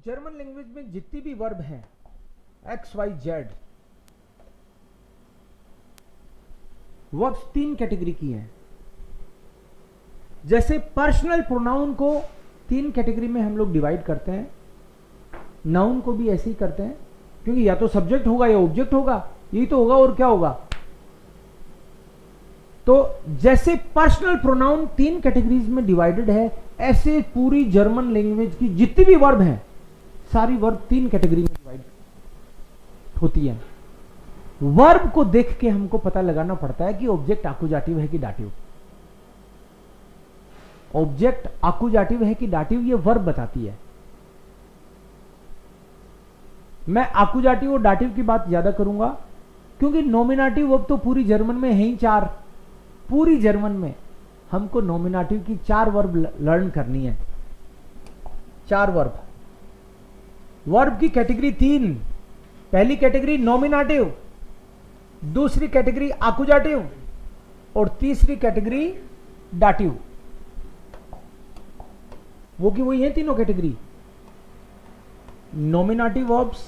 German language में जितनी भी वर्ब हैं X Y Z, verbs 3 category की हैं। जैसे पर्सनल प्रोनाउन को 3 कैटेगरी में हम लोग डिवाइड करते हैं, नाउन को भी ऐसे ही करते हैं, क्योंकि या तो सब्जेक्ट होगा या ऑब्जेक्ट होगा, यही तो होगा और क्या होगा। तो जैसे पर्सनल प्रोनाउन 3 कैटेगरीज में डिवाइडेड है, ऐसे पूरी जर्मन लैंग्वेज की जितनी भी वर्ब हैं सारी वर्ब 3 कैटेगरी में डिवाइड होती है। वर्ब को देख के हमको पता लगाना पड़ता है कि ऑब्जेक्ट आकुजाटिव है कि डाटिव। ऑब्जेक्ट आकुजाटिव है कि डाटिव, ये वर्ब बताती है। मैं आकुजाटिव और डाटिव की बात ज्यादा करूंगा क्योंकि नॉमिनेटिव वर्ब तो पूरी जर्मन में है ही 4। पूरी जर्मन में हमको नॉमिनेटिव की 4 वर्ब लर्न करनी है। 4 वर्ब। वर्ब की कैटेगरी 3। पहली कैटेगरी नॉमिनेटिव, दूसरी कैटेगरी आकुजाटिव और तीसरी कैटेगरी डाटिव। वो की वही है तीनों category. Nominative verbs,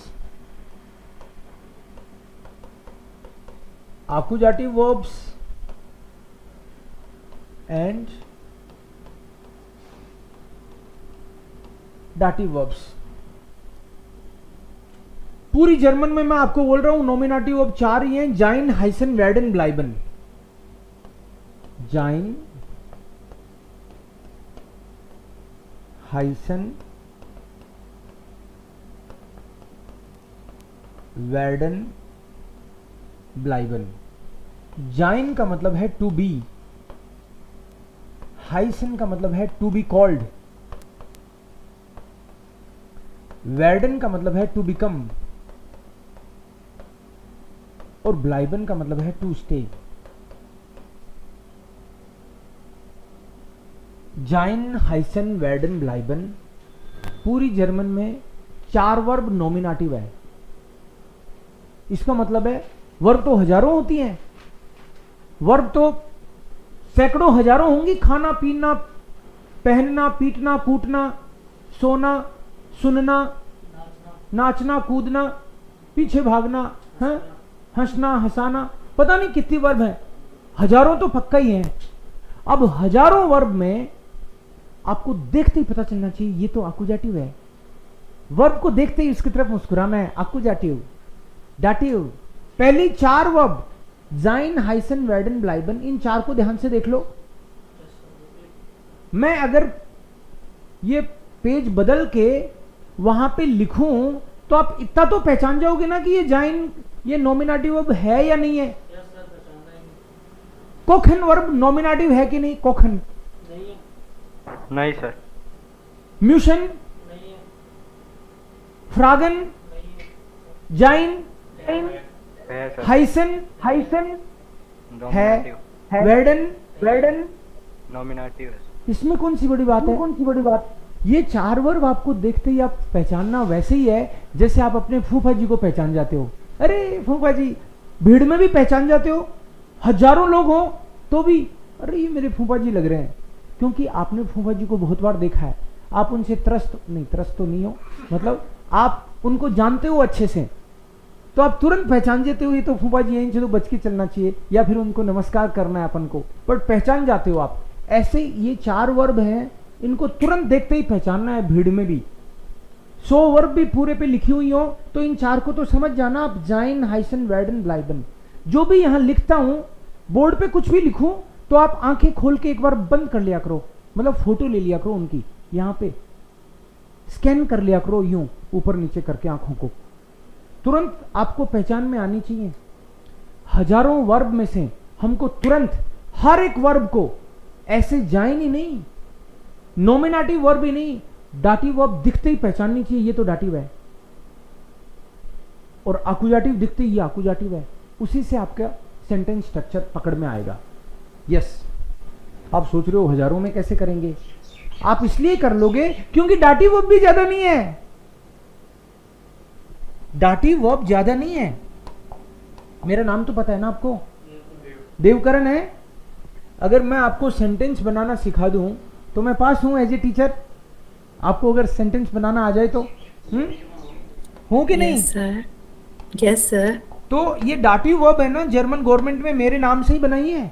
accusative verbs and dative verbs. पूरी जर्मन में मैं आपको बोल रहा हूं नॉमिनेटिव वर्ब 4 ही हैं, जाइन, हाइसन, वेर्डन, ब्लाइबन। जाइन, हाइसन, वेर्डन, ब्लाइबन। जाइन का मतलब है टू बी, हाइसन का मतलब है टू बी कॉल्ड, वेर्डन का मतलब है टू बिकम और ब्लाइबन का मतलब है टू स्टे। जाइन, हाइसन, वेर्डन, ब्लाइबन पूरी जर्मन में 4 वर्ब नॉमिनेटिव है। इसका मतलब है वर्ब तो हजारों होती हैं, वर्ब तो सैकड़ों हजारों होंगी। खाना, पीना, पहनना, पीटना, कूटना, सोना, सुनना, नाचना, कूदना, पीछे भागना, हंसना, हंसाना, पता नहीं कितनी वर्ब है, हजारों तो पक्का ही हैं। अब हजारों वर्ब में आपको देखते ही पता चलना चाहिए ये तो आकुजाटिव है। वर्ब को देखते ही उसकी तरफ मुस्कुराना है। आकुजाटिव, डाटिव। पहली 4 वर्ब जाइन, हाइसन, वेर्डन, ब्लाइबन, इन 4 को ध्यान से देख लो। मैं अगर ये पेज बदल के वहां पे लिखूं तो आप इतना तो पहचान जाओगे ना कि ये जाइन, ये नॉमिनेटिव वर्ब है या नहीं है। कोखन वर्ब नॉमिनेटिव है कि नहीं? कोखन नहीं सर। म्यूशन नहीं है। फ्रागन जाइन है सर। हाइसन है, वेर्डन नॉमिनेटिव है। इसमें कौन सी बड़ी बात है? कौन सी बड़ी बात? ये 4 वर्ब आपको देखते ही आप पहचानना वैसे ही है जैसे आप अपने फूफा जी को पहचान जाते हो। अरे फूफा जी, भीड़ में भी पहचान जाते हो, हजारों लोग हो तो भी अरे ये मेरे फूफा जी लग रहे हैं, क्योंकि आपने फूफा जी को बहुत बार देखा है। आप उनसे त्रस्त तो नहीं हो, मतलब आप उनको जानते हो अच्छे से, तो आप तुरंत पहचान जाते हो ये तो फूफा जी हैं, इनसे तो बच के चलना चाहिए, या फिर उनको नमस्कार करना है अपन को, पर पहचान जाते हो आप। ऐसे ये 4 वर्ब हैं, इनको तुरंत देखते ही पहचानना है। भीड़ में भी 100 वर्ब भी पूरे पे लिखी हुई हो तो इन 4 को तो समझ जाना आप। जाइन, हाइसन, वेर्डन, ब्लाइबन। जो भी यहां लिखता हूं, बोर्ड पे कुछ भी लिखूं तो आप आंखें खोल के एक बार बंद कर लिया करो, मतलब फोटो ले लिया करो उनकी, यहां पे स्कैन कर लिया करो यूं ऊपर नीचे करके आंखों को, तुरंत आपको पहचान में आनी चाहिए। हजारों वर्ब में से हमको तुरंत हर एक वर्ब को ऐसे जाइन ही नहीं, नॉमिनेटिव वर्ब ही नहीं, डाटिव वर्ब दिखते ही पहचाननी चाहिए ये तो डाटिव है, और आकुजाटिव दिखते ही ये आकुजाटिव है। उसी से आपका सेंटेंस स्ट्रक्चर पकड़ में आएगा। यस, आप सोच रहे हो हजारों में कैसे करेंगे? आप इसलिए कर लोगे क्योंकि डाटिव वर्ब भी ज्यादा नहीं है। डाटिव वर्ब ज्यादा नहीं है। मेरा नाम तो पता है ना आपको, देवकरण है। अगर मैं आपको सेंटेंस बनाना सिखा दूं तो मैं पास हूं एज ए टीचर। आपको अगर सेंटेंस बनाना आ जाए तो हूं कि नहीं? Yes sir, yes sir. तो ये डाटिव वर्ब है ना, जर्मन गवर्नमेंट में मेरे नाम से ही बनाई है।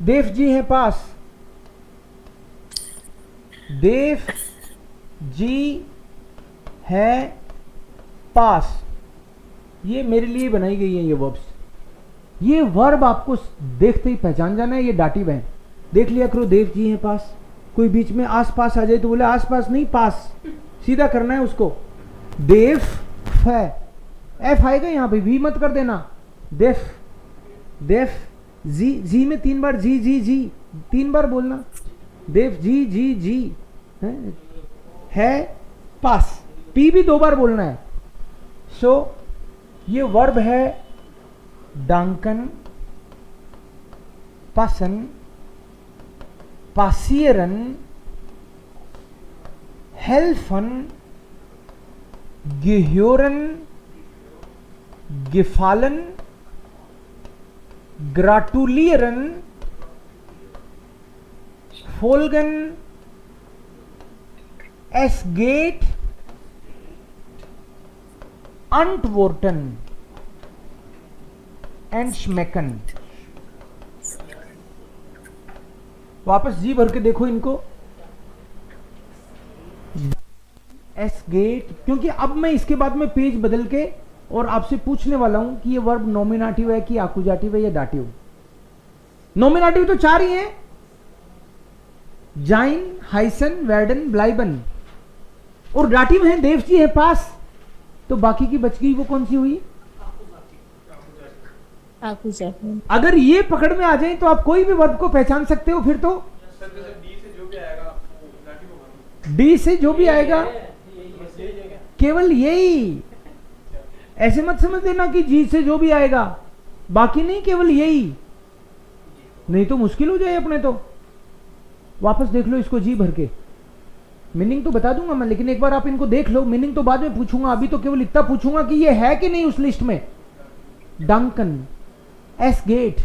देव जी है पास, देव जी है पास, ये मेरे लिए बनाई गई है ये वर्ब्स। ये वर्ब आपको देखते ही पहचान जाना है, ये डाटिव है। देख लिया करो, देव जी है पास। कोई बीच में आस पास आ जाए तो बोले आस पास नहीं, पास सीधा करना है उसको। देव है, एफ आएगा यहाँ पे, वी मत कर देना। देफ, देफ, जी, जी में 3 बार जी जी जी 3 बार बोलना। देव जी जी जी है पास, पी भी 2 बार बोलना है। सो ये वर्ब है डांकन, पासन, पासियरन, हेल्फन, गिह्योरन, गिफालन, ग्राटुलियरन, फोल्गन, एसगेट, अंटवोर्टन एंड श्मेकन। वापस जी भर के देखो इनको। एसगेट, क्योंकि अब मैं इसके बाद में पेज बदल के और आपसे पूछने वाला हूं कि ये वर्ब नॉमिनेटिव है कि आकुजाटिव है या डाटिव। नॉमिनेटिव तो 4 ही हैं, जाइन, हाइसन, वेर्डन, ब्लाइबन। और डाटिव है देव जी है पास, तो बाकी की बच गई वो कौन सी हुई? आकुजाटिव। अगर ये पकड़ में आ जाए तो आप कोई भी वर्ब को पहचान सकते हो। फिर तो डी से जो भी आएगा केवल यही, ऐसे मत समझ लेना कि जी से जो भी आएगा, बाकी नहीं, केवल यही, नहीं तो मुश्किल हो जाए अपने तो। वापस देख लो इसको जी भर के। मीनिंग तो बता दूंगा मैं, लेकिन एक बार आप इनको देख लो, मीनिंग तो बाद में पूछूंगा। अभी तो केवल इतना पूछूंगा कि ये है कि नहीं उस लिस्ट में। डंकन, एसगेट,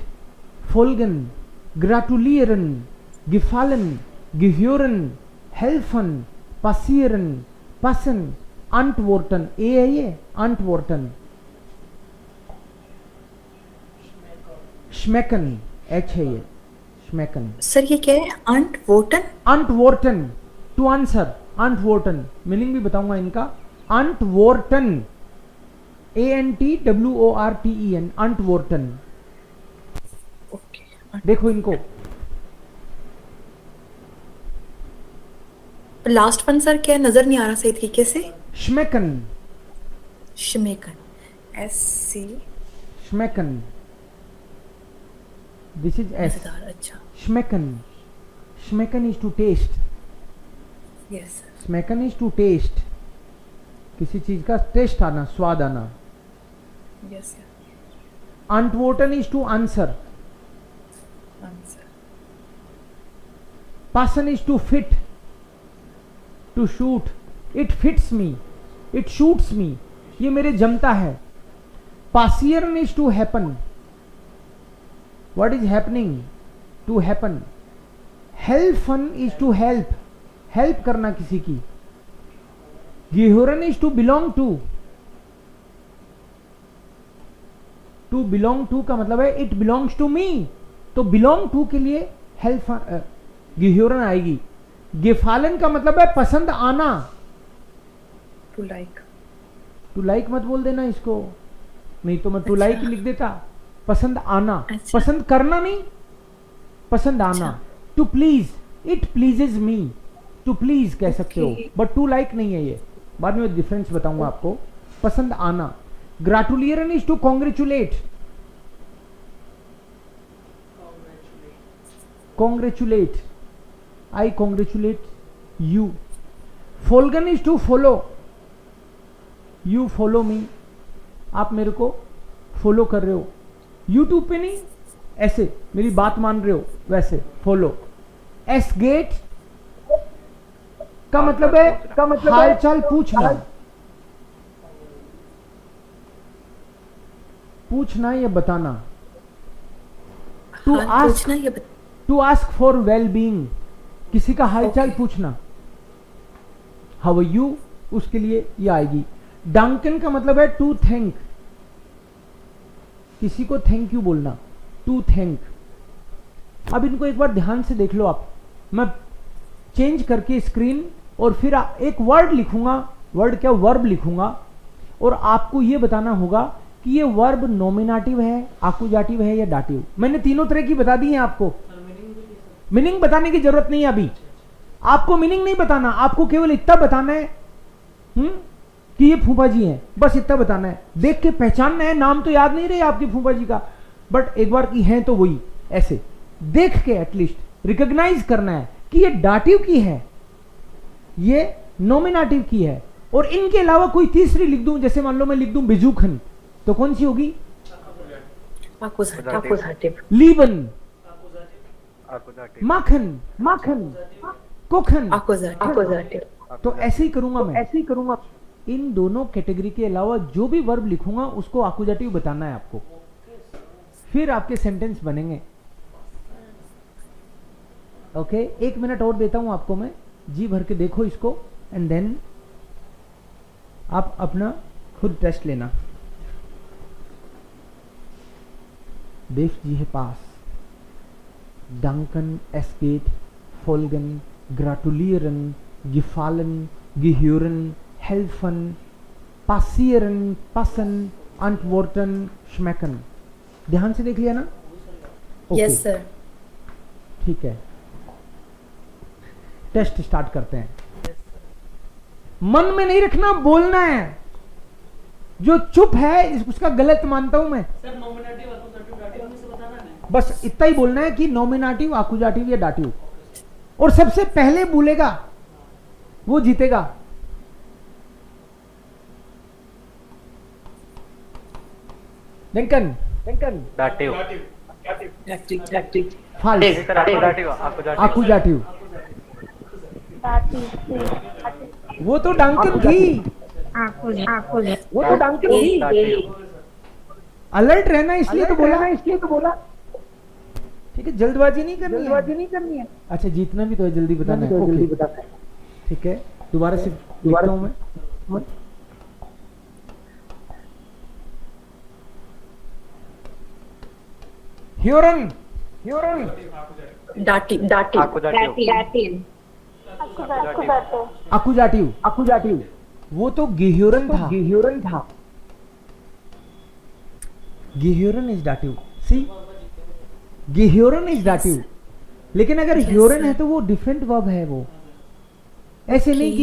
फोल्गन, ग्राटुलियरन, गिफालन, गिह्योरन, हेल्फन, पासियरन, पासन, अंटवोर्टन। ए है ये, अंटवोर्टन। श्मेकन, एच है ये, श्मेकन। सर ये क्या है? अंटवोर्टन। अंटवोर्टन, टू आंसर, अंटवोर्टन। मीनिंग भी बताऊंगा इनका। अंटवोर्टन, ANTWORTEN, अंटवोर्टन। ओके। देखो इनको। लास्ट वन सर क्या है? नजर नहीं आ रहा सही तरीके से। श्मेकन, श्मेकन, SC। श्मेकन, दिस इज एस। मजेदार, अच्छा। श्मेकन, श्मेकन is to taste. Yes sir. स्मेकन इज टू टेस्ट, किसी चीज का टेस्ट आना, स्वाद आना। Yes sir. अंटवोर्टन इज टू आंसर। आंसर। पासन is to fit, to suit. It fits me, it suits me, ये मेरे जमता है। पासियरन is to happen. What is happening? To happen. हेल्फन इज टू हेल्प, हेल्प करना किसी की। गिह्योरन is to belong to. To belong to का मतलब है इट बिलोंग्स टू मी, तो बिलोंग टू के लिए हेल्प गिह्योरन आएगी। गिफालन का मतलब है पसंद आना। To like. टू लाइक मत बोल देना इसको, नहीं तो मैं टू अच्छा। लाइक लिख देता। पसंद आना, अच्छा। पसंद करना नहीं, पसंद आना। अच्छा। To please, it pleases me, to please कह सकते हो, Okay. बट टू लाइक नहीं है ये। बाद में डिफरेंस बताऊंगा आपको। पसंद आना। ग्राटुलियरन is to congratulate. Congratulate, I congratulate you. फोल्गन is to follow. You follow me, आप मेरे को फॉलो कर रहे हो। यूट्यूब पे नहीं, ऐसे मेरी बात मान रहे हो वैसे फॉलो। एसगेट का मतलब है हाल चाल पूछना, पूछना या बताना। टू हाँ, पूछना आस्क, ये to ask for well being, किसी का हाल चाल Okay. पूछना। हाउ आर यू, उसके लिए ये आएगी। डंकन का मतलब है टू थैंक, किसी को थैंक यू बोलना, टू थैंक। अब इनको एक बार ध्यान से देख लो आप, मैं चेंज करके स्क्रीन और फिर एक वर्ड लिखूंगा, वर्ड क्या, वर्ब लिखूंगा, और आपको ये बताना होगा कि ये वर्ब नॉमिनेटिव है, आकुजाटिव है या डाटिव। मैंने तीनों तरह की बता दी है आपको, मीनिंग बताने की जरूरत नहीं है अभी, आपको मीनिंग नहीं बताना, आपको केवल इतना बताना है कि ये फूफा जी हैं, बस इतना बताना है। देख के पहचानना है, नाम तो याद नहीं रहे आपके फूफा जी का, बट एक बार की हैं तो वही, ऐसे देख के एटलीस्ट रिकॉग्नाइज करना है कि ये डाटिव की है, ये नॉमिनेटिव की है। और इनके अलावा कोई तीसरी लिख दूं, जैसे मान लो मैं लिख दूं बिजूखन, तो कौन सी होगी? Accusative. लीबन, Accusative. माखन, माखन, कोखन। Accusative. तो ऐसे ही करूंगा मैं, ऐसे ही करूंगा। इन दोनों कैटेगरी के अलावा जो भी वर्ब लिखूंगा उसको आकुजाटिव बताना है आपको, फिर आपके सेंटेंस बनेंगे। ओके, 1 मिनट और देता हूं आपको मैं, जी भर के देखो इसको, एंड देन आप अपना खुद टेस्ट लेना। देव जी है पास, डंकन, एस्केट, फोल्गन, ग्राटुलियरन, गिफालन, गिह्यूरन, हेल्फन, पासियरन, पसन, अंटवोर्टन, श्मैकन। ध्यान से देख लिया ना? Yes, sir. ठीक है, टेस्ट स्टार्ट करते हैं। मन में नहीं रखना, बोलना है। जो चुप है उसका गलत मानता हूं मैं। सर नॉमिनेटिव आकुजाटिव डाटिव में से बताना है। बस इतना ही बोलना है कि नॉमिनेटिव, आकुजाटिव या डाटिव, और सबसे पहले बोलेगा वो जीतेगा। Lincoln, Lincoln, Dative. Active. False, Sir, accusative. Accusative. आकुजाटिव। वो तो डंकन थी, वो तो डंकन थी। Dative. अलर्ट रहना इसलिए तो बोला, ठीक है, जल्दबाजी नहीं करनी है, अच्छा जीतना भी तो है, जल्दी बताना है, ओके ठीक है। दोबारा से लिखता हूं मैं। ह्यूरन, ह्यूरन, Dative. Accusative. आकुजाटिव, आकुजाटिव, वो तो गिह्यूरन था, गिह्यूरन था, गिह्यूरन इज डाटिव। सी, गिह्यूरन इज डाटिव, लेकिन अगर Yes, ह्यूरन sir. है तो वो डिफरेंट वर्ब है। वो ऐसे नहीं कि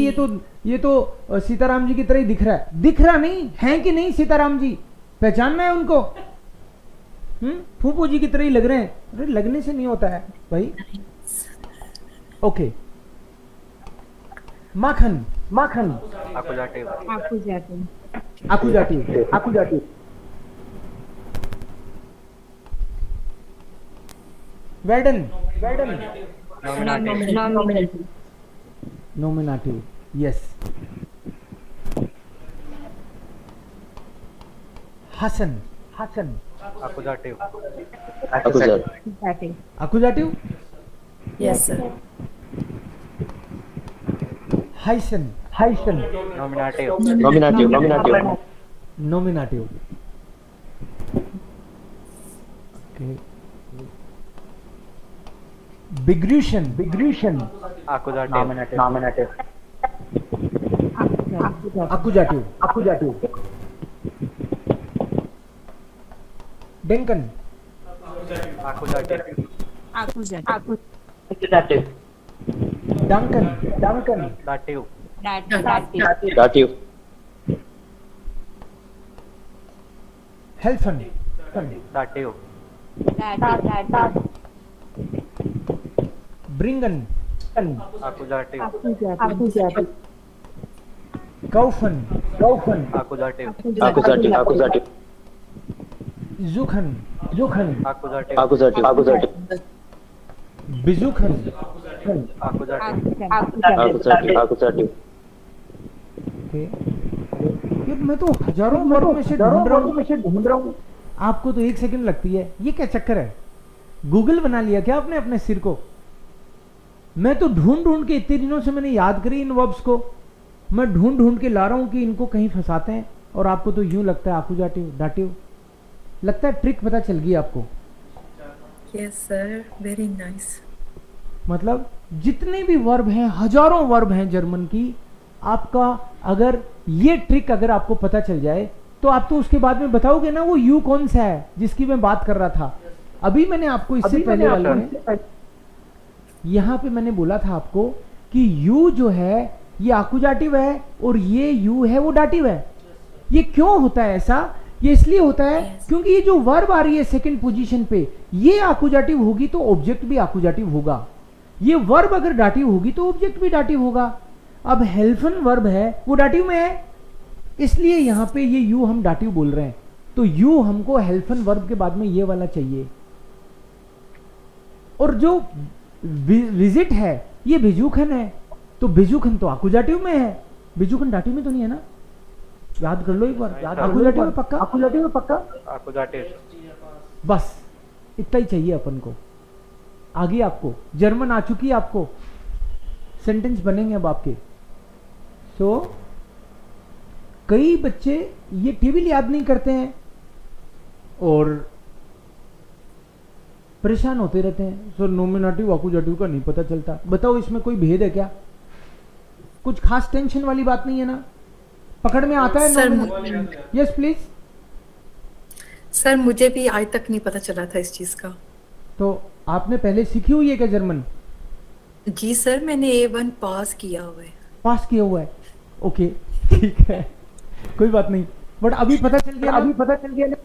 ये तो सीताराम जी की तरह ही दिख रहा है, दिख रहा नहीं है कि नहीं, सीताराम जी पहचानना है उनको, फूफू जी की तरह ही लग रहे हैं। अरे लगने से नहीं होता है भाई। ओके, माखन, माखन, Accusative. आकुजाटिव, आकुजाटिव, वेडन, वेडन, Nominative. Nominative, yes. हसन, हसन, Accusative. आकुजाटिव, Yes, sir. हाइसन, हाइसन, Nominative. नॉमिनेटिव। ओके, बिग्रूशन, बिग्रूशन, Accusative. आकुजाटिव, आकुजाटिव, डेंकन, Accusative. डंकन, डंकन, Dative. हेल्फन, Dative. ब्रिंगन, Accusative. कौफन, कौफन, Accusative. जुखन, जुखन, Accusative. बिजुखन, Accusative. ओके। ये मैं तो हजारों वर्ड में से ढूंढ रहा हूँ, आपको तो 1 सेकंड लगती है। ये क्या चक्कर है? गूगल बना लिया क्या आपने अपने सिर को? मैं तो ढूंढ ढूंढ के इतने दिनों से मैंने याद करी इन वर्ब्स को, मैं ढूंढ ढूंढ के ला रहा हूं कि इनको कहीं फंसाते हैं, और आपको तो यूं लगता है आकुजाटिव डाटिव, लगता है ट्रिक पता चल गई आपको। Yes, sir. Very nice. मतलब जितने भी वर्ब हैं, हजारों वर्ब हैं जर्मन की, आपका अगर ये ट्रिक अगर आपको पता चल जाए तो आप तो उसके बाद में बताओगे ना वो यू कौन सा है जिसकी मैं बात कर रहा था। अभी मैंने आपको इससे पहले वाले में यहाँ पे मैंने बोला था आपको कि यू जो है ये आकुजाटिव है और ये यू है वो डाटिव है। ये क्यों होता है ऐसा? ये इसलिए होता है क्योंकि ये जो वर्ब आ रही है सेकंड पोजीशन पे, ये आकुजाटिव होगी तो ऑब्जेक्ट भी आकुजाटिव होगा। ये वर्ब अगर डाटिव होगी तो ऑब्जेक्ट भी डाटिव होगा। अब हेल्फन वर्ब है वो डाटिव में है, इसलिए यहां पे ये यू हम डाटिव बोल रहे हैं। तो यू हमको हेल्फन वर्ब के बाद में ये वाला चाहिए। और जो विजिट है ये बिजुखन है, तो बिजुखन तो आकुजाटिव में है, बिजुखन डाटिव में तो नहीं है ना? याद कर लो एक बार, आकुजाटिव में पक्का, आकुजाटिव में पक्का, आकुजाटिव। बस इतना ही चाहिए अपन को। आगे आपको जर्मन आ चुकी है, आपको सेंटेंस बनेंगे अब आपके। सो कई बच्चे ये टेबल याद नहीं करते हैं और परेशान होते रहते हैं। सो नोमिनेटिव आकुजाटिव का नहीं पता चलता। बताओ इसमें कोई भेद है क्या? कुछ खास टेंशन वाली बात नहीं है ना? पकड़ में आता है? Sir, yes please. सर मुझे भी आज तक नहीं पता चला था इस चीज का। तो आपने पहले सीखी हुई है क्या जर्मन? जी सर, मैंने A1 पास किया हुआ है। पास किया हुआ है, ओके ठीक है, कोई बात नहीं। बट अभी पता चल गया, अभी पता चल गया ना?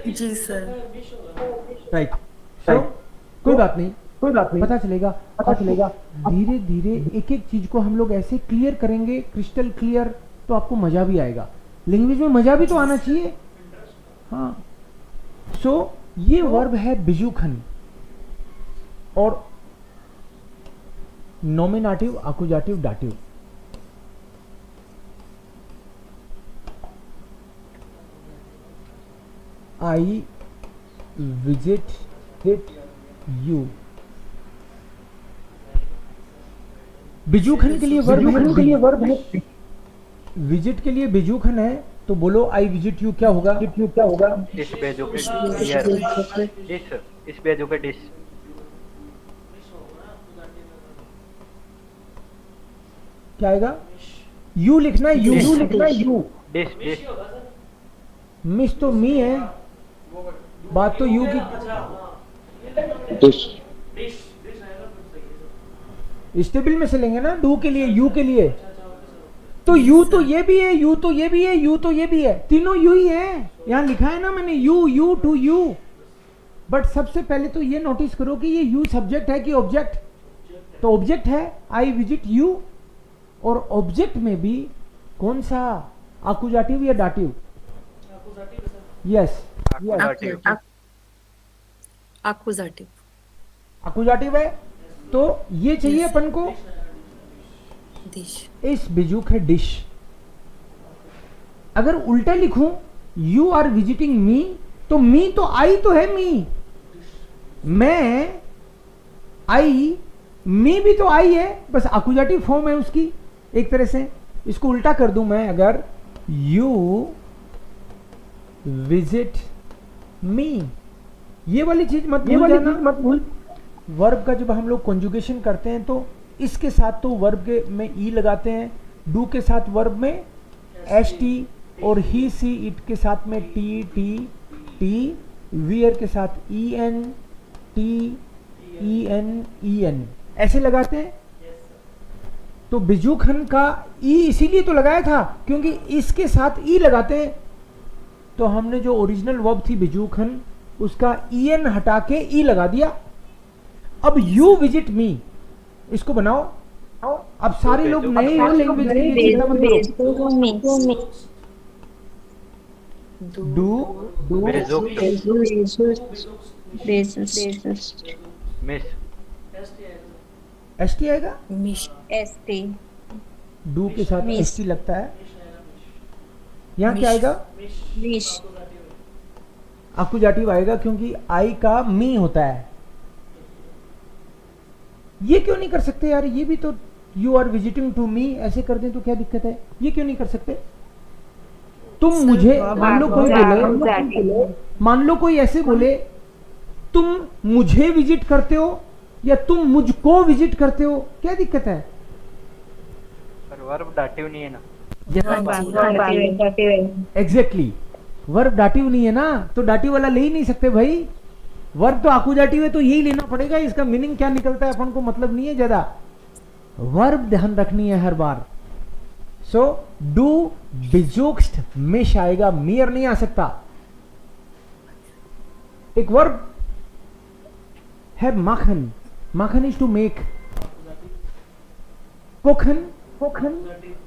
जी सर। राइट। सो कोई बात नहीं, कोई बात नहीं, पता चलेगा, पता चलेगा। धीरे धीरे एक एक चीज को हम लोग ऐसे क्लियर करेंगे, क्रिस्टल क्लियर, तो आपको मजा भी आएगा। लैंग्वेज में मजा भी तो आना चाहिए। हाँ, सो ये वर्ब है बिजुखन और नॉमिनेटिव आकुजाटिव डाटिव। आई विजिट यू, बिजुखन के लिए वर्ब है, विजिट के लिए बिजुखन है, तो बोलो आई विजिट यू क्या होगा? क्या होगा? इस बेजो पे इस बेजो पे डिश। क्या आएगा? यू लिखना है, यू लिखना है, यू। Dish dish. मिस तो मी है, बात तो यू की। डिश। स्टेबल में से लेंगे ना, डू के लिए, यू के लिए। तो यू तो ये भी है, यू तो ये भी है, यू तो ये भी है, तीनों यू ही है। यहां लिखा है ना मैंने you, you to you. But सबसे पहले तो ये नोटिस करो कि ये यू सब्जेक्ट है कि ऑब्जेक्ट? तो ऑब्जेक्ट है, आई विजिट यू। और ऑब्जेक्ट में भी कौन सा, आकुजाटिव या डाटिव? यस, आकुजाटिव। आकुजाटिव है, तो ये चाहिए अपन को डिश। इस बिजुक है डिश। अगर उल्टा लिखूं यू आर विजिटिंग मी, तो मी तो आई तो है, मी मैं, आई, मी भी तो आई है, बस आकुजाटिव फॉर्म है उसकी एक तरह से। इसको उल्टा कर दूं मैं, अगर यू विजिट मी, ये वाली चीज मत भूल जाना, मत भूल। वर्ब का जब हम लोग कॉन्जुगेशन करते हैं तो इसके साथ तो वर्ब के में ई लगाते हैं, डू के साथ वर्ब में एस टी, और ही सी इट के साथ में टी टी टी, वियर के साथ E N T E N ऐसे लगाते हैं। तो बिजुखन का ई इसीलिए तो लगाया था क्योंकि इसके साथ ई लगाते हैं। तो हमने जो ओरिजिनल वर्ब थी बिजुखन, उसका ई एन हटा के ई लगा दिया। अब यू विजिट मी, इसको बनाओ। अब सारे लोग नए लैंग्वेज के लिए चिंता मत करो। Do miss. एस टी आएगा, मिश। डू के साथ एस टी लगता है। यहाँ क्या आएगा? आकुजाटिव आएगा क्योंकि आई का मी होता है। ये क्यों नहीं कर सकते यार? ये भी तो you are visiting to me ऐसे कर दें तो क्या दिक्कत है? ये क्यों नहीं कर सकते? तुम सर, मुझे, वर्ब मान लो कोई बोले, मान लो कोई ऐसे बोले तुम मुझे विजिट करते हो या तुम मुझको विजिट करते हो, क्या दिक्कत है? पर वर्ब दाटिव नहीं है ना। एग्जैक्टली, वर्ब डाटिव नहीं है ना, तो डाटिव वाला ले ही नहीं सकते भाई। वर्ब तो आकुजाटिव है तो यही लेना पड़ेगा। इसका मीनिंग क्या निकलता है अपन को मतलब नहीं है ज्यादा, वर्ब ध्यान रखनी है हर बार। सो डू बिजोक्स्ट मेश आएगा, मियर नहीं आ सकता। एक वर्ब है माखन, माखन इज टू मेक, कोखन, कोखन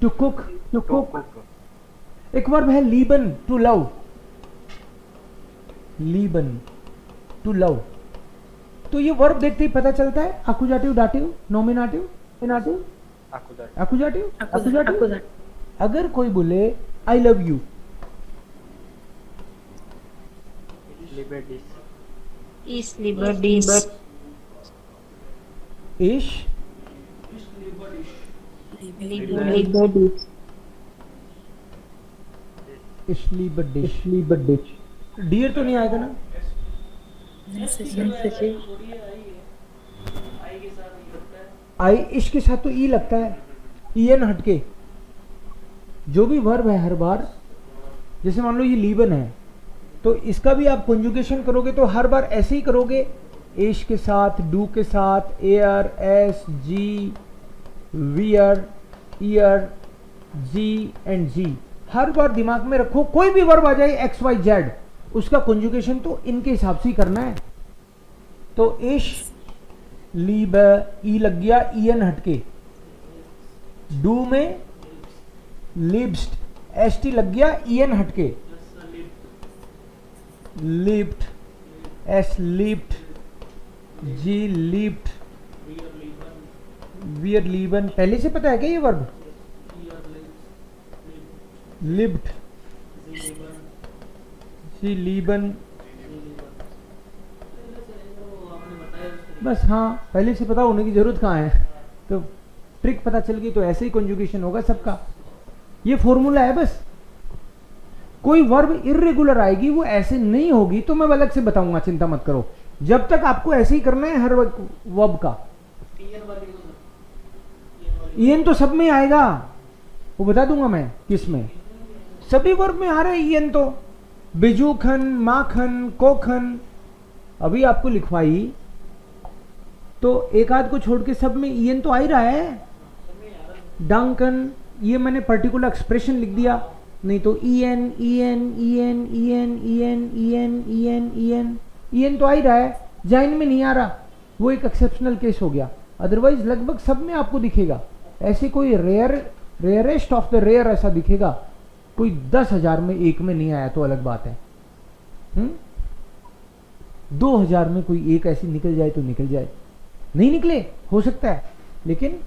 टू कुक, टू कुक। एक वर्ब है लीबन, टू लव, लीबन टू लव। तो ये वर्ब देखते ही पता चलता है आकुजाटिव, डाटिव, नॉमिनेटिव, इनाटिव, आकुजाटिव। आकुजाटिव, आकुजाटिव। Accusative. अगर कोई बोले आई लव यू, लिबर्टीज। Is liberties. इश, Liberties. इशली बडिश, बडिश। डियर तो नहीं आएगा ना? नहीं सर जी। थोड़ी है, आई के साथ नहीं लगता है। आई इश के साथ तो ई लगता है, ई एन हटके। जो भी वर्ब है हर बार, जैसे मान लो ये लीबन है तो इसका भी आप कंजुगेशन करोगे तो हर बार ऐसे ही करोगे, इश के साथ, डू के साथ, एयर, एस, जी, वियर, ईयर, जी एंड जी। हर बार दिमाग में रखो, कोई भी वर्ब आ जाए एक्स वाई जेड, उसका कंजुगेशन तो इनके हिसाब से ही करना है। तो इश, लीब, ई लग गया, ई एन हटके। डू में लिब्स्ट, एस टी लग गया, ई एन हटके। लिफ्ट, एस लिफ्ट, जी लिफ्ट, वियर लीबन। पहले से पता है क्या ये वर्ब? लिफ्ट, जी लीबन, बस। हाँ, पहले से पता होने की जरूरत कहाँ है, तो ट्रिक पता चल गई तो ऐसे ही कंजुगेशन होगा सबका। ये फॉर्मूला है बस। कोई वर्ब इर्रेगुलर आएगी, वो ऐसे नहीं होगी तो मैं अलग से बताऊंगा, चिंता मत करो। जब तक आपको ऐसे ही करना है हर वर्ब का। ईएन तो सब में आएगा, वो बता दूंगा मैं किस में। सभी वर्ब में आ रहा है ईएन तो। बिजूखन, माखन, कोखन, अभी आपको लिखवाई तो एक आध को छोड़ के सब में ईएन तो आ ही रहा है। डंकन, ये मैंने पर्टिकुलर एक्सप्रेशन लिख दिया, नहीं तो ईएन, ईएन, ईएन, ईएन, ईएन, ईएन, ईएन, ईएन, ईएन तो आ ही रहा है। जाइन में नहीं आ रहा, वो एक एक्सेप्शनल केस हो गया, अदरवाइज लगभग सब में आपको दिखेगा। ऐसे कोई रेयरेस्ट ऑफ द रेयर ऐसा दिखेगा, कोई 10,000 में एक में नहीं आया तो अलग बात है। 2,000 में कोई एक ऐसी निकल जाए तो निकल जाए, नहीं निकले हो सकता है, लेकिन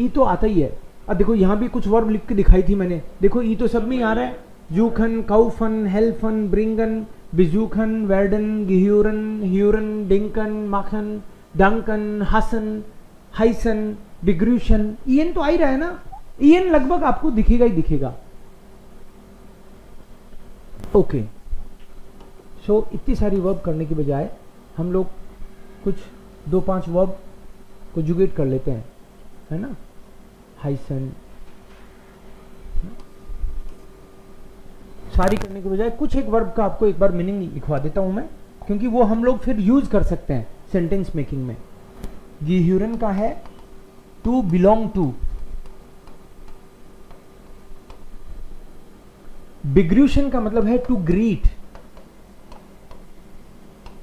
ई तो आता ही है। अब देखो यहां भी कुछ वर्ब लिख के दिखाई थी मैंने, देखो ई तो सब में आ रहा है। जूखन, काउफन, हेल्फन, ब्रिंगन, बिजूखन, वेर्डन, गिह्यूरन, ह्यूरन, डिंकन, माखन, डंकन, हसन, हाइसन, बिग्रूशन, ईएन तो आ ही रहा है ना। ईएन लगभग आपको दिखेगा ही दिखेगा। ओके, सो इतनी सारी वर्ब करने की बजाय हम लोग कुछ 2-5 वर्ब को जुगेट कर लेते हैं, है ना। हाइसन, सारी करने के बजाय कुछ एक वर्ब का आपको एक बार मीनिंग लिखवा देता हूं मैं, क्योंकि वो हम लोग फिर यूज कर सकते हैं सेंटेंस मेकिंग में। गिह्यूरन का है टू बिलोंग टू, बिग्रूशन का मतलब है टू ग्रीट,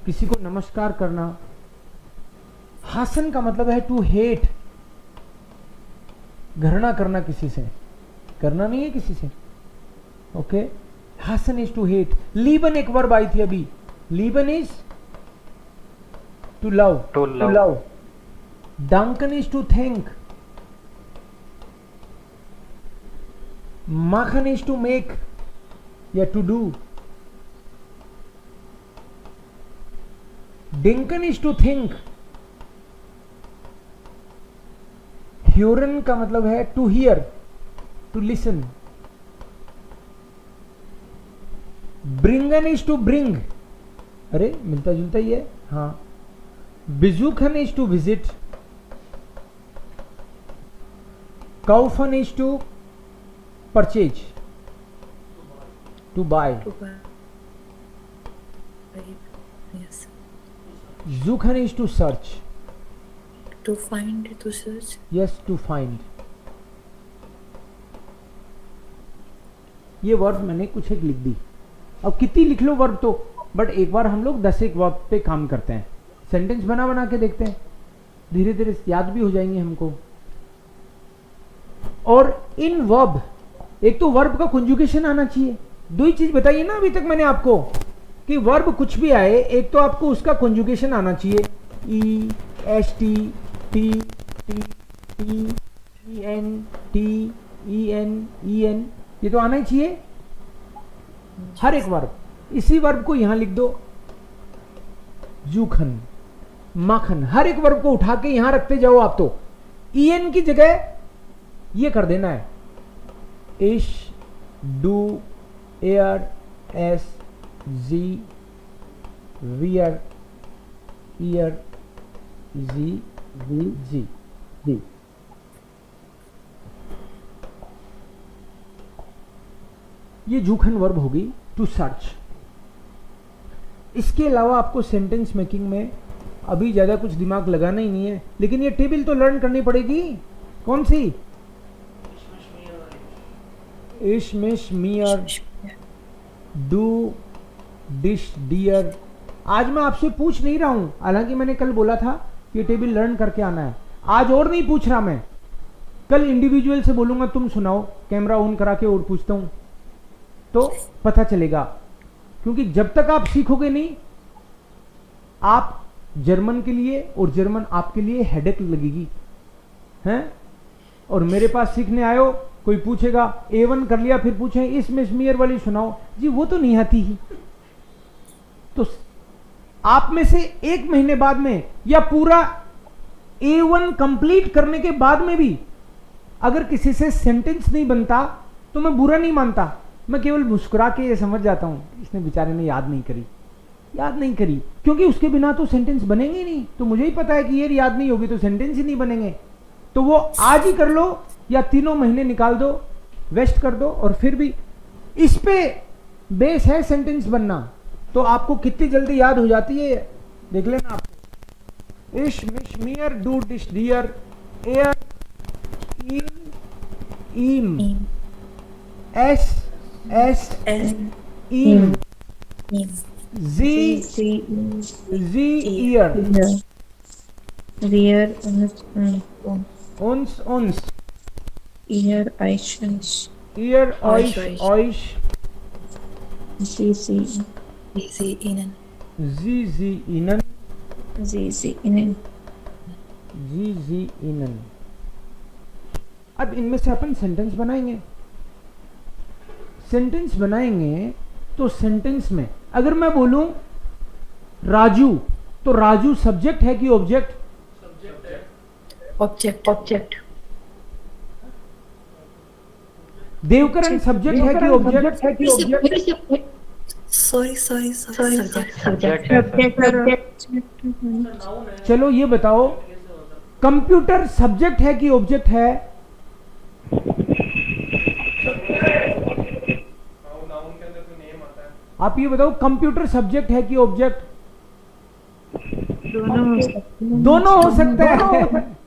किसी को नमस्कार करना। हासन का मतलब है टू हेट, घृणा करना किसी से, करना नहीं है किसी से। ओके, हासन इज टू हेट। लीबन एक वर्ब आई थी अभी, लीबन is to love, To love. डंकन इज टू थिंक, माखन इज टू मेक या टू डू, डिंकन इज टू थिंक, ह्यूरन का मतलब है टू हियर, टू लिसन। ब्रिंगन इज टू ब्रिंग, अरे मिलता जुलता ही है, हाँ। बिजुखन इज टू विजिट, काउफन is to purchase, to buy. To buy. Yes. Zuchen is to search. To find, to search. Yes, to find. ये वर्ब मैंने कुछ एक लिख दी। अब कितनी लिख लो वर्ब तो, बट एक बार हम लोग 10 एक वर्ब पे काम करते हैं, सेंटेंस बना बना के देखते हैं, धीरे धीरे याद भी हो जाएंगे हमको। और इन वर्ब, एक तो वर्ब का कंजुगेशन आना चाहिए। दो ही चीज बताइए ना अभी तक मैंने आपको, कि वर्ब कुछ भी आए, एक तो आपको उसका कंजुगेशन आना चाहिए, E S T T T T E N T E N, ये तो आना ही चाहिए हर एक वर्ब। इसी वर्ब को यहां लिख दो, जूखन, माखन, हर एक वर्ब को उठा के यहां रखते जाओ आप। तो ई एन की जगह ये कर देना है, इश, डू, एयर, एस, जी, वियर, ईयर, जी, वी, जी। ये जूखन वर्ब होगी टू सर्च। इसके अलावा आपको सेंटेंस मेकिंग में अभी ज्यादा कुछ दिमाग लगाना ही नहीं है, लेकिन ये टेबल तो लर्न करनी पड़ेगी। कौन सी? इश, मिश, मियर, डू, डिश, डियर। आज मैं आपसे पूछ नहीं रहा हूं, हालांकि मैंने कल बोला था कि टेबल लर्न करके आना है। आज और नहीं पूछ रहा मैं, कल इंडिविजुअल से बोलूंगा तुम सुनाओ, कैमरा ऑन करा के और पूछता हूं तो पता चलेगा। क्योंकि जब तक आप सीखोगे नहीं, आप जर्मन के लिए और जर्मन आपके लिए हेडेक लगेगी, हैं? और मेरे पास सीखने आयो, कोई पूछेगा A1 कर लिया, फिर पूछे इस मिसमियर वाली सुनाओ जी, वो तो नहीं आती ही। तो आप में से एक महीने बाद में या पूरा A1 कंप्लीट करने के बाद में भी अगर किसी से सेंटेंस नहीं बनता तो मैं बुरा नहीं मानता, मैं केवल मुस्कुरा के ये समझ जाता हूं इसने बेचारे ने याद नहीं करी, क्योंकि उसके बिना तो सेंटेंस बनेंगे ही नहीं। तो मुझे ही पता है कि ये याद नहीं होगी तो सेंटेंस ही नहीं बनेंगे। तो वो आज ही कर लो या 3 महीने निकाल दो, वेस्ट कर दो, और फिर भी इस पे बेस है सेंटेंस बनना, तो आपको कितनी जल्दी याद हो जाती है देख लेना आपको। इश, मिश, मियर, डू, डिश, डियर, एयर, ईम, एस, ईम, जी, ईयर, Rear, uns, ear, eyes, ईयर, Oish, ऑइश, see, Easy, innen. जी, इनन, innen. जी, इनन। अब इनमें से अपन सेंटेंस बनाएंगे तो सेंटेंस में अगर मैं बोलूं राजू, तो राजू सब्जेक्ट है कि ऑब्जेक्ट? Object. देवकरण सब्जेक्ट है कि ऑब्जेक्ट? Sorry. सब्जेक्ट है सर। चलो ये बताओ, कंप्यूटर सब्जेक्ट है कि ऑब्जेक्ट है? आप ये बताओ, कंप्यूटर सब्जेक्ट है कि ऑब्जेक्ट? दोनों हो सकते हैं।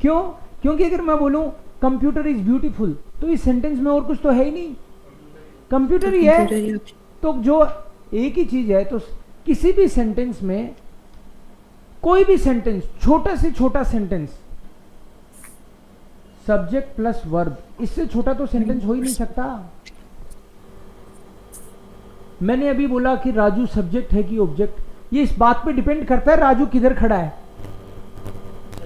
क्यों? क्योंकि अगर मैं बोलूं कंप्यूटर इज ब्यूटीफुल, तो इस सेंटेंस में और कुछ तो है ही नहीं, कंप्यूटर ही है। तो जो एक ही चीज है, तो किसी भी सेंटेंस में, कोई भी सेंटेंस, छोटा से छोटा सेंटेंस, सब्जेक्ट प्लस वर्ब, इससे छोटा तो सेंटेंस हो ही नहीं सकता। मैंने अभी बोला कि राजू सब्जेक्ट है कि ऑब्जेक्ट, ये इस बात पे डिपेंड करता है राजू किधर खड़ा है।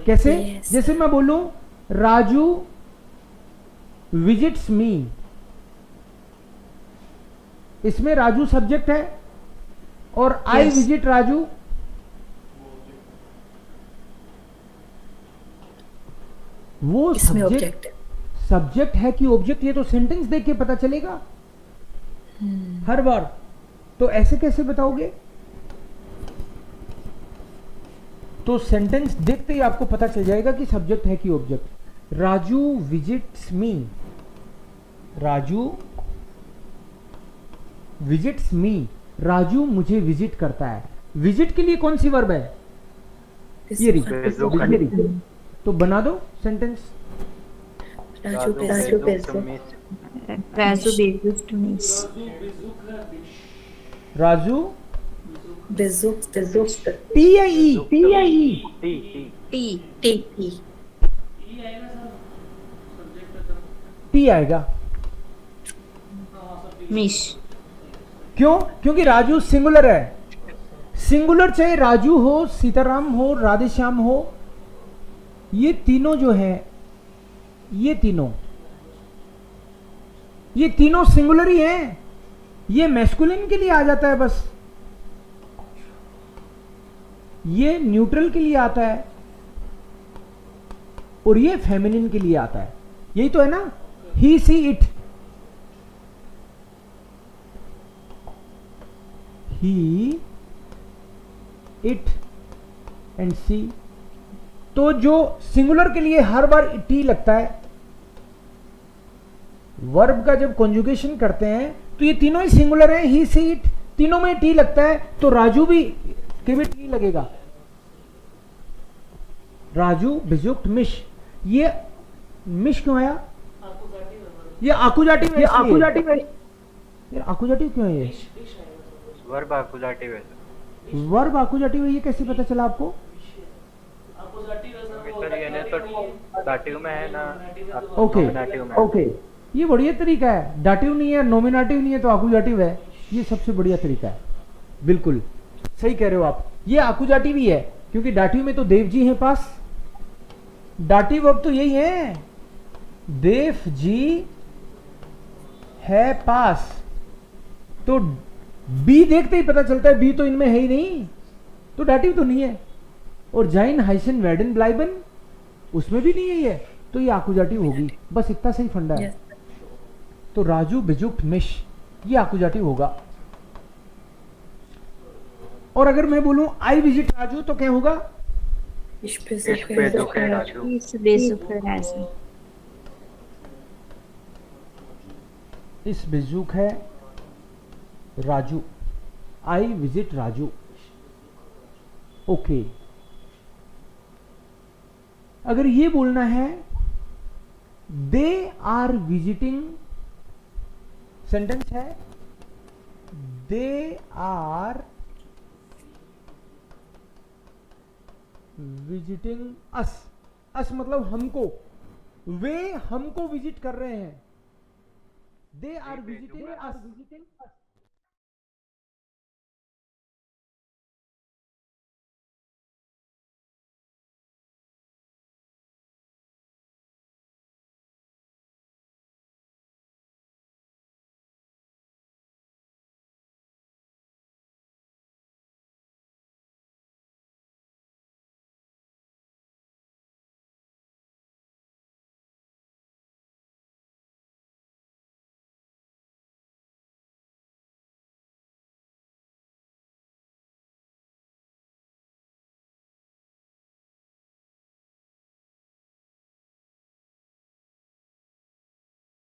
कैसे? Yes. जैसे मैं बोलूं राजू विजिट्स मी, इसमें राजू सब्जेक्ट है और आई Yes. विजिट राजू वो इसमें सब्जेक्ट ऑब्जेक्ट है। सब्जेक्ट है कि ऑब्जेक्ट, ये तो सेंटेंस देख के पता चलेगा हर बार। तो ऐसे कैसे बताओगे? तो सेंटेंस देखते ही आपको पता चल जाएगा कि सब्जेक्ट है कि ऑब्जेक्ट। राजू विजिट्स मी, राजू विजिट्स मी, राजू मुझे विजिट करता है। विजिट के लिए कौन सी वर्ब है? ये रही। तो बना दो सेंटेंस। राजू राजू बेजो Razu visits to miss. Raju बेजो टी या ई? टी या ई? T. टी ई आएगा सर, सब्जेक्ट का तरफ। टी आएगा। हाँ सब Miss. क्यों? क्योंकि राजू सिंगुलर है। सिंगुलर चाहे राजू हो, सीताराम हो, राधेश्याम हो, ये तीनों जो है, ये तीनों सिंगुलर ही हैं। ये मैस्कुलिन के लिए आ जाता है बस, ये न्यूट्रल के लिए आता है और ये फेमिनिन के लिए आता है। यही तो है ना, he she it. He it and she. तो जो सिंगुलर के लिए हर बार टी लगता है, वर्ब का जब कॉन्जुगेशन करते हैं तो ये तीनों ही सिंगुलर हैं, ही सी इट, तीनों में टी लगता है। तो राजू भी के भी टी लगेगा। राजू बिजुक्ट मिश, ये मिश क्यों आया? ये आकुजाटिव है। आकुजाटिव है यार, आकुजाटिव क्यों है ये? वर्ब आकुजाटिव है। वर्ब आकुजाटिव है, ये कैसे पता चला आपको? अपोजिटिव है सर, वो सर ये ना तो दाटिव में है ना, ओके नॉमिनेटिव में। ओके, ये बढ़िया तरीका है। डाटिव नहीं है, नॉमिनेटिव नहीं है, तो आकुजाटिव है। ये सबसे बढ़िया तरीका है। बिल्कुल सही कह रहे हो आप। ये आकुजाटिव ही है, क्योंकि डाटिव में तो देव जी हैं पास। डाटिव अब तो यही है, देव जी है पास। तो बी देखते ही पता चलता है, बी तो इनमें है ही नहीं, तो डाटिव तो नहीं है। और जाइन हाइसन वेडन ब्लाइबन, उसमें भी नहीं है ये, तो ये आकुजाटिव होगी। बस इतना सही फंडा है। तो राजू बिजुक्ट मिश, ये आकुजाटिव होगा। और अगर मैं बोलूं आई विजिट राजू, तो क्या होगा? इश Is besuche Razu. इस बिजुक है Raju, I visit Raju. Okay, अगर ये बोलना है दे आर विजिटिंग, सेंटेंस है दे आर विजिटिंग अस। अस मतलब हमको, वे हमको विजिट कर रहे हैं। They are visiting us.